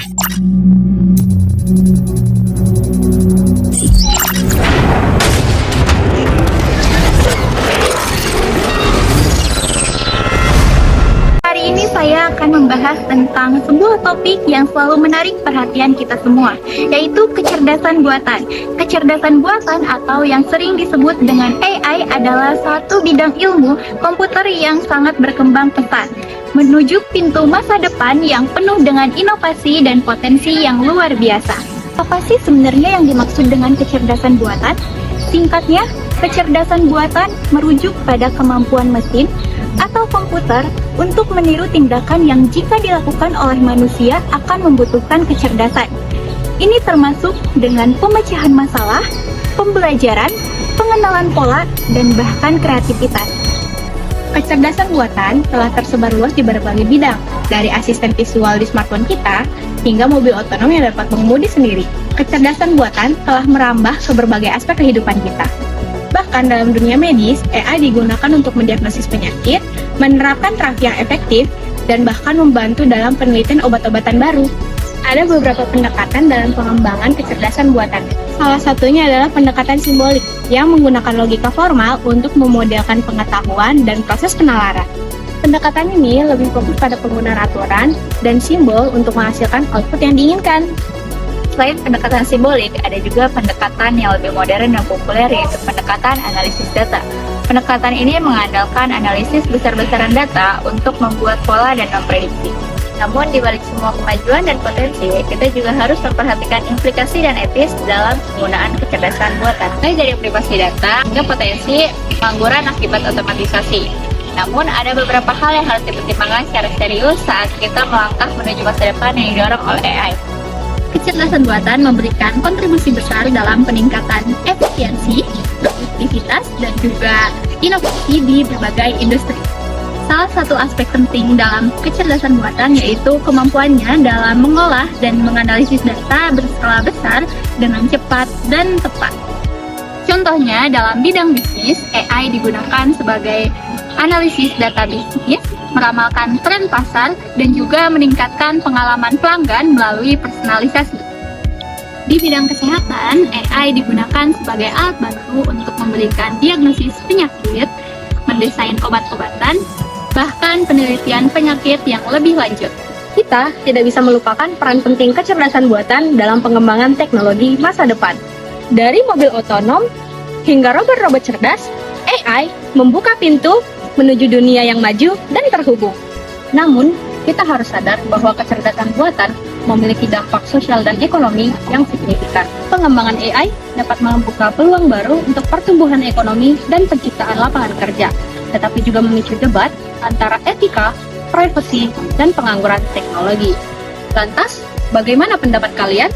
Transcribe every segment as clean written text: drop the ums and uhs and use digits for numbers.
Hari ini saya akan membahas tentang sebuah topik yang selalu menarik perhatian kita semua, yaitu kecerdasan buatan. Kecerdasan buatan atau yang sering disebut dengan AI adalah satu bidang ilmu komputer yang sangat berkembang pesat, menuju pintu masa depan yang penuh dengan inovasi dan potensi yang luar biasa. Apa sih sebenarnya yang dimaksud dengan kecerdasan buatan? Singkatnya, kecerdasan buatan merujuk pada kemampuan mesin atau komputer untuk meniru tindakan yang jika dilakukan oleh manusia akan membutuhkan kecerdasan. Ini termasuk dengan pemecahan masalah, pembelajaran, pengenalan pola, dan bahkan kreativitas. Kecerdasan buatan telah tersebar luas di berbagai bidang, dari asisten visual di smartphone kita hingga mobil otonom yang dapat mengemudi sendiri. Kecerdasan buatan telah merambah ke berbagai aspek kehidupan kita. Bahkan dalam dunia medis, AI digunakan untuk mendiagnosis penyakit, menerapkan terapi yang efektif, dan bahkan membantu dalam penelitian obat-obatan baru. Ada beberapa pendekatan dalam pengembangan kecerdasan buatan. Salah satunya adalah pendekatan simbolik, yang menggunakan logika formal untuk memodelkan pengetahuan dan proses penalaran. Pendekatan ini lebih fokus pada penggunaan aturan dan simbol untuk menghasilkan output yang diinginkan. Selain pendekatan simbolik, ada juga pendekatan yang lebih modern dan populer, yaitu pendekatan analisis data. Pendekatan ini mengandalkan analisis besar-besaran data untuk membuat pola dan memprediksi. Namun, di balik semua kemajuan dan potensi, kita juga harus memperhatikan implikasi dan etis dalam penggunaan kecerdasan buatan. Mulai dari privasi data hingga potensi pengangguran akibat otomatisasi. Namun, ada beberapa hal yang harus dipertimbangkan secara serius saat kita melangkah menuju masa depan yang didorong oleh AI. Kecerdasan buatan memberikan kontribusi besar dalam peningkatan efisiensi, produktivitas, dan juga inovasi di berbagai industri. Salah satu aspek penting dalam kecerdasan buatan yaitu kemampuannya dalam mengolah dan menganalisis data berskala besar dengan cepat dan tepat. Contohnya, dalam bidang bisnis, AI digunakan sebagai analisis data bisnis, meramalkan tren pasar, dan juga meningkatkan pengalaman pelanggan melalui personalisasi. Di bidang kesehatan, AI digunakan sebagai alat bantu untuk memberikan diagnosis penyakit, mendesain obat-obatan, bahkan penelitian penyakit yang lebih lanjut. Kita tidak bisa melupakan peran penting kecerdasan buatan dalam pengembangan teknologi masa depan. Dari mobil otonom hingga robot-robot cerdas, AI membuka pintu menuju dunia yang maju dan terhubung. Namun, kita harus sadar bahwa kecerdasan buatan memiliki dampak sosial dan ekonomi yang signifikan. Pengembangan AI dapat membuka peluang baru untuk pertumbuhan ekonomi dan penciptaan lapangan kerja, tetapi juga memicu debat antara etika, privasi, dan pengangguran teknologi. Lantas, bagaimana pendapat kalian?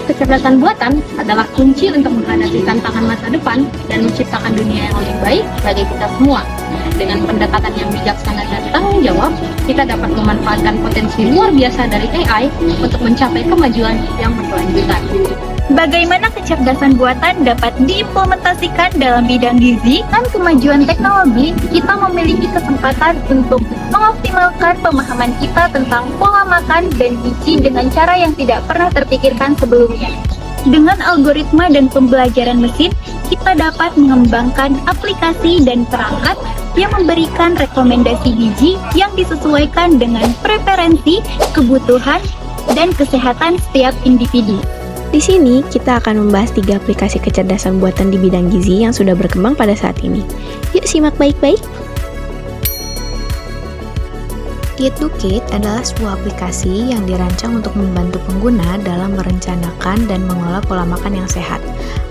Kecerdasan buatan adalah kunci untuk menghadapi tantangan masa depan dan menciptakan dunia yang lebih baik bagi kita semua. Dengan pendekatan yang bijaksana dan tanggung jawab, kita dapat memanfaatkan potensi luar biasa dari AI untuk mencapai kemajuan yang berkelanjutan. Bagaimana kecerdasan buatan dapat diimplementasikan dalam bidang gizi dan kemajuan teknologi, kita memiliki kesempatan untuk mengoptimalkan pemahaman kita tentang pola makan dan gizi dengan cara yang tidak pernah terpikirkan sebelumnya. Dengan algoritma dan pembelajaran mesin, kita dapat mengembangkan aplikasi dan perangkat yang memberikan rekomendasi gizi yang disesuaikan dengan preferensi, kebutuhan, dan kesehatan setiap individu. Di sini, kita akan membahas 3 aplikasi kecerdasan buatan di bidang gizi yang sudah berkembang pada saat ini. Yuk simak baik-baik. DietDuCate adalah sebuah aplikasi yang dirancang untuk membantu pengguna dalam merencanakan dan mengolah pola makan yang sehat.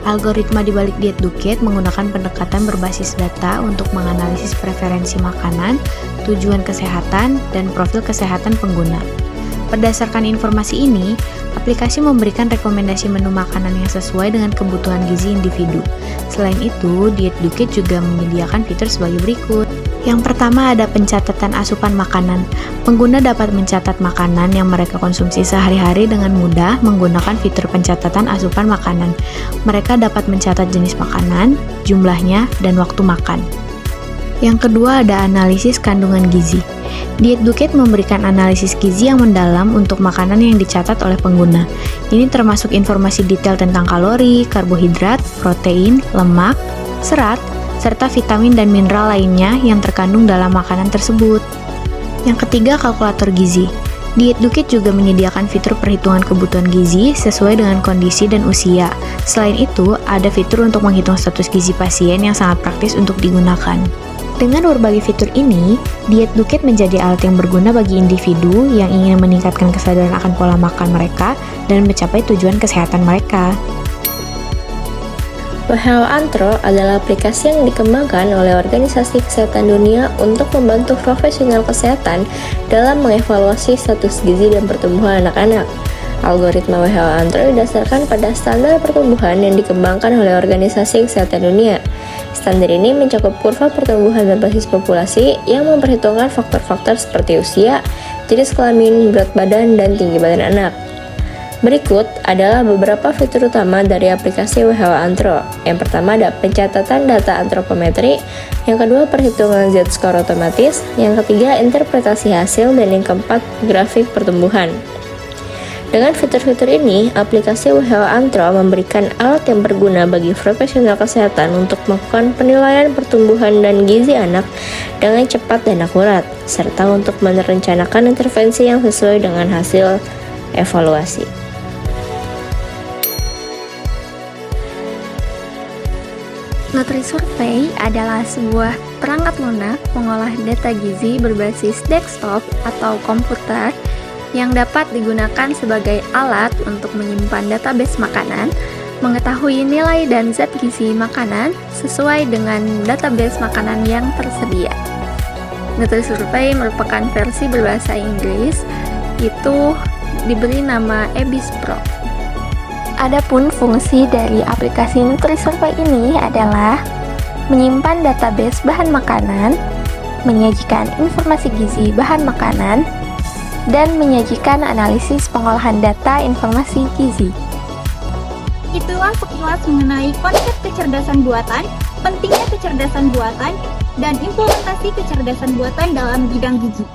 Algoritma di balik DietDuCate menggunakan pendekatan berbasis data untuk menganalisis preferensi makanan, tujuan kesehatan, dan profil kesehatan pengguna. Berdasarkan informasi ini, aplikasi memberikan rekomendasi menu makanan yang sesuai dengan kebutuhan gizi individu. Selain itu, DietDuCate juga menyediakan fitur sebagai berikut. Yang pertama ada pencatatan asupan makanan. Pengguna dapat mencatat makanan yang mereka konsumsi sehari-hari dengan mudah menggunakan fitur pencatatan asupan makanan. Mereka dapat mencatat jenis makanan, jumlahnya, dan waktu makan. Yang kedua ada analisis kandungan gizi. Dietduket memberikan analisis gizi yang mendalam untuk makanan yang dicatat oleh pengguna. Ini termasuk informasi detail tentang kalori, karbohidrat, protein, lemak, serat, serta vitamin dan mineral lainnya yang terkandung dalam makanan tersebut. Yang ketiga, kalkulator gizi. Dietduket juga menyediakan fitur perhitungan kebutuhan gizi sesuai dengan kondisi dan usia. Selain itu, ada fitur untuk menghitung status gizi pasien yang sangat praktis untuk digunakan. Dengan berbagai fitur ini, Dietduket menjadi alat yang berguna bagi individu yang ingin meningkatkan kesadaran akan pola makan mereka dan mencapai tujuan kesehatan mereka. WHO Antro adalah aplikasi yang dikembangkan oleh Organisasi Kesehatan Dunia untuk membantu profesional kesehatan dalam mengevaluasi status gizi dan pertumbuhan anak-anak. Algoritma WHO Antro didasarkan pada standar pertumbuhan yang dikembangkan oleh Organisasi Kesehatan Dunia. Standar ini mencakup kurva pertumbuhan berbasis populasi yang memperhitungkan faktor-faktor seperti usia, jenis kelamin, berat badan, dan tinggi badan anak. Berikut adalah beberapa fitur utama dari aplikasi WHO Antro. Yang pertama ada pencatatan data antropometri, yang kedua perhitungan Z-score otomatis, yang ketiga interpretasi hasil, dan yang keempat grafik pertumbuhan. Dengan fitur-fitur ini, aplikasi WHO Antro memberikan alat yang berguna bagi profesional kesehatan untuk melakukan penilaian pertumbuhan dan gizi anak dengan cepat dan akurat, serta untuk merencanakan intervensi yang sesuai dengan hasil evaluasi. NutriSurvey adalah sebuah perangkat lunak mengolah data gizi berbasis desktop atau komputer yang dapat digunakan sebagai alat untuk menyimpan database makanan, mengetahui nilai dan zat gizi makanan sesuai dengan database makanan yang tersedia. NutriSurvey merupakan versi berbahasa Inggris, itu diberi nama EBIS Pro. Adapun fungsi dari aplikasi NutriSurvey ini adalah menyimpan database bahan makanan, menyajikan informasi gizi bahan makanan, dan menyajikan analisis pengolahan data informasi gizi. Itulah sekilas mengenai konsep kecerdasan buatan, pentingnya kecerdasan buatan, dan implementasi kecerdasan buatan dalam bidang gizi.